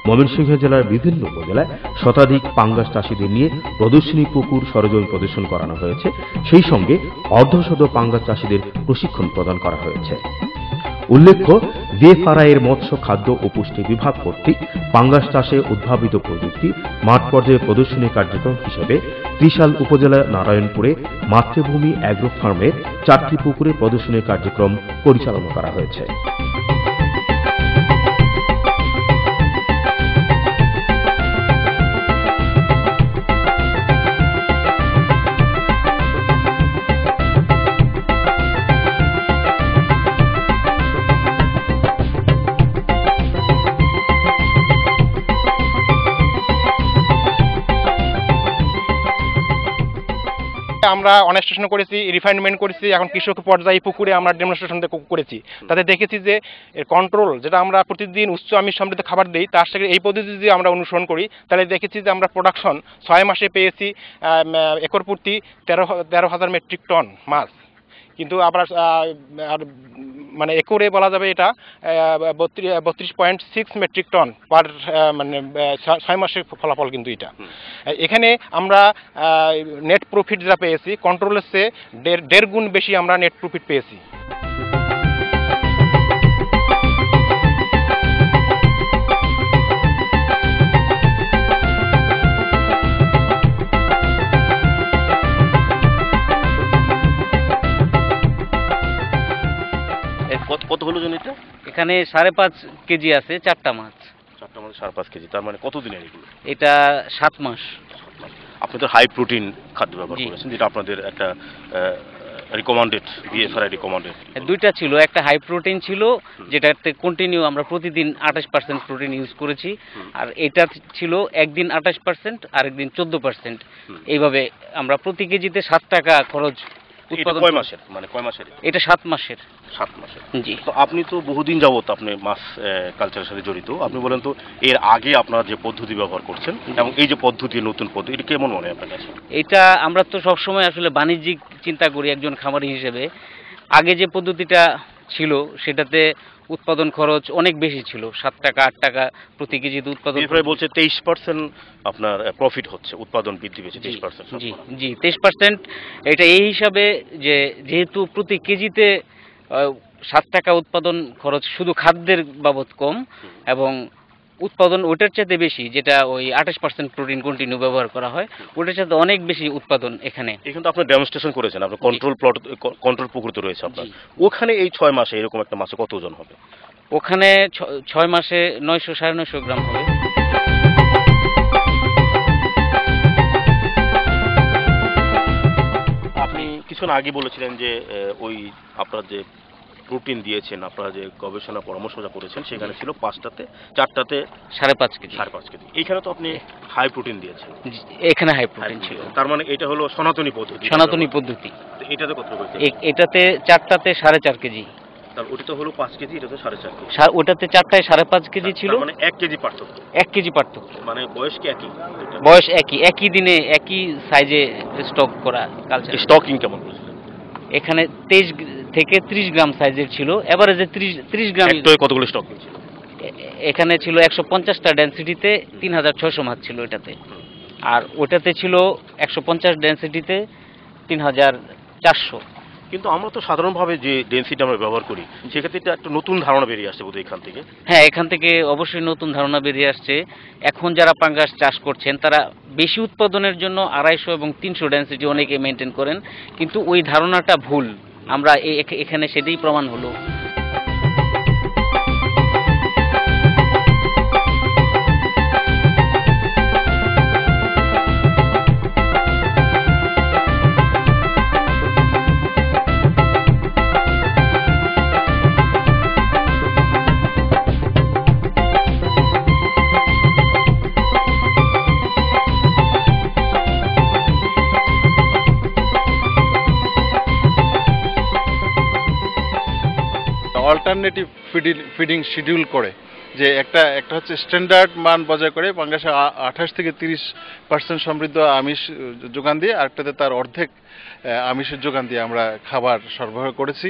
ময়মনসিংহ জেলার বিভিন্ন উপজেলায় শতাধিক পাঙ্গাস চাষীদের নিয়ে প্রদর্শনী পুকুর সরজমিন প্রদর্শন করানো হয়েছে। সেই সঙ্গে অর্ধশত পাঙ্গাস চাষীদের প্রশিক্ষণ প্রদান করা হয়েছে। উল্লেখ্য, ভিএফআরআই-এর মৎস্য খাদ্য ও পুষ্টি বিভাগ কর্তৃক পাঙ্গাস চাষে উদ্ভাবিত প্রযুক্তি মাঠ পর্যায়ে প্রদর্শনী কার্যক্রম হিসেবে ত্রিশাল উপজেলা নারায়ণপুরে মাতৃভূমি অ্যাগ্রো ফার্মের 4টি পুকুরে প্রদর্শনী কার্যক্রম পরিচালনা করা হয়েছে। আমরা অনেস্টেশন করেছি, রিফাইনমেন্ট করেছি, এখন কৃষক পর্যায়ে পুকুরে আমরা ডেমনস্ট্রেশন করেছি। তাতে দেখেছি যে এর কন্ট্রোল, যেটা আমরা প্রতিদিন উচ্চ আমিষ সমৃদ্ধ খাবার দিই, তার সাথে এই পদ্ধতি যদি আমরা অনুসরণ করি, তাহলে দেখেছি যে আমরা প্রোডাকশন 6 মাসে পেয়েছি একর প্রতি 13,000 মেট্রিক টন মাছ। কিন্তু আবার মানে একরে বলা যাবে এটা 32.6 মেট্রিক টন পার মানে 6 মাসের ফলাফল। কিন্তু এটা এখানে আমরা নেট প্রফিট যা পেয়েছি কন্ট্রোলের চেয়ে 1.5 গুণ বেশি আমরা নেট প্রফিট পেয়েছি। কত হলো জনিটা? এখানে 5.5 কেজি আছে, 4টা মাছ। 4টা মাছ 5.5 কেজি, তার মানে কতদিনের এগুলো? এটা 7 মাস। আপনি তো হাই প্রোটিন খাদ্য ব্যবহার করেছেন, যেটা আপনাদের একটা রিকমেন্ডেড, ভিএফআরআই রিকমেন্ডেড। দুইটা ছিল, একটা হাই প্রোটিন ছিল যেটাতে কন্টিনিউ আমরা প্রতিদিন 28% প্রোটিন ইউজ করেছি, আর এটা ছিল একদিন 28% আর একদিন 14%। এইভাবে আমরা প্রতি কেজিতে 7 টাকা খরচ উৎপাদন। কয় মাসের? মানে কয় মাসের? এটা 7 মাসের। 7 মাসের, জি। তো আপনি তো বহুদিন যাবত আপনি মাছ কালচারের সাথে জড়িত। আপনি বলেন তো, এর আগে আপনারা যে পদ্ধতি ব্যবহার করছেন এবং এই যে পদ্ধতি, নতুন পদ্ধতি, এটা কেমন মনে হয় আপনার কাছে? এটা আমরা তো সবসময় আসলে বাণিজ্যিক চিন্তা করি একজন খামারি হিসেবে। আগে যে পদ্ধতিটা ছিল সেটাতে উৎপাদন খরচ অনেক বেশি ছিল, 7 টাকা 8 টাকা প্রতি কেজিতে উৎপাদন। বলছে 23% আপনার প্রফিট হচ্ছে, উৎপাদন বৃদ্ধি পেয়েছে 23%। জি জি, 23%। এটা এই হিসাবে যে যেহেতু প্রতি কেজিতে 7 টাকা উৎপাদন খরচ শুধু খাদ্যের বাবদ কম, এবং উৎপাদন ওটার চাইতে বেশি, যেটা ওই 28% প্রোটিন কন্টিনিউ ব্যবহার করা হয়, ওটার চাইতে অনেক বেশি উৎপাদন এখানে। তো আপনি ডেমনস্ট্রেশন করেছেন, আপনার কন্ট্রোল পুকুর তো রয়েছে আপনার। ওখানে এই 6 মাসে এরকম একটা মাছে কত ওজন হবে? ওখানে 6 মাসে 900 950 গ্রাম হবে। আপনি কিছুক্ষণ আগে বলেছিলেন যে ওই আপনার যে প্রোটিন দিয়েছেন, আপনারা যে গবেষণা পরামর্শটা করেছেন, সেখানে ছিল 5টাতে 4টাতে 5.5 কেজি। 5.5 কেজি। এইখানে তো আপনি হাই প্রোটিন দিয়েছেন। এখানে হাই প্রোটিন ছিল। তার মানে এটা হলো সনাতনী পদ্ধতি। সনাতনী পদ্ধতি। এটাতে কত হয়েছে? এটাতে 4টাতে 4.5 কেজি। তার ওটা তো হলো 5 কেজি, এটা তো 4.5 কেজি। ওটাতে 4টায় 5.5 কেজি ছিল। মানে 1 কেজি পার্থক্য। 1 কেজি পার্থক্য। মানে বয়স কি একই? বয়স একই দিনে একই সাইজে স্টক করা কালচার। স্টকিং কেমন করেছিলেন? এখানে 23 থেকে 30 গ্রাম সাইজের ছিল, এভারেজে 30 গ্রাম। একটাই কতগুলো স্টক ছিল? এখানে ছিল 150টা ডেনসিটিতে 3600 মাছ ছিল এটাতে, আর ওটাতে ছিল 150 ডেনসিটিতে 3400। কিন্তু আমরা তো সাধারণভাবে যে ডেনসিটি আমরা ব্যবহার করি, সেক্ষেত্রে এটা একটা নতুন ধারণা বেরিয়ে আসছে বোধহয় এখান থেকে। হ্যাঁ, এখান থেকে অবশ্যই নতুন ধারণা বেরিয়ে আসছে। এখন যারা পাঙ্গাস চাষ করছেন তারা বেশি উৎপাদনের জন্য 250 এবং 300 ডেনসিটি অনেকে মেনটেন করেন, কিন্তু ওই ধারণাটা ভুল। আমরা এখানে সেটাই প্রমাণ হলো। অল্টারনেটিভ ফিডিং শিডিউল করে, যে একটা হচ্ছে স্ট্যান্ডার্ড মান বজায় করে পাঙ্গাসে 28 থেকে 30% সমৃদ্ধ আমিষ যোগান দিয়ে, আরেকটাতে তার অর্ধেক আমিষের যোগান দিয়ে আমরা খাবার সরবরাহ করেছি।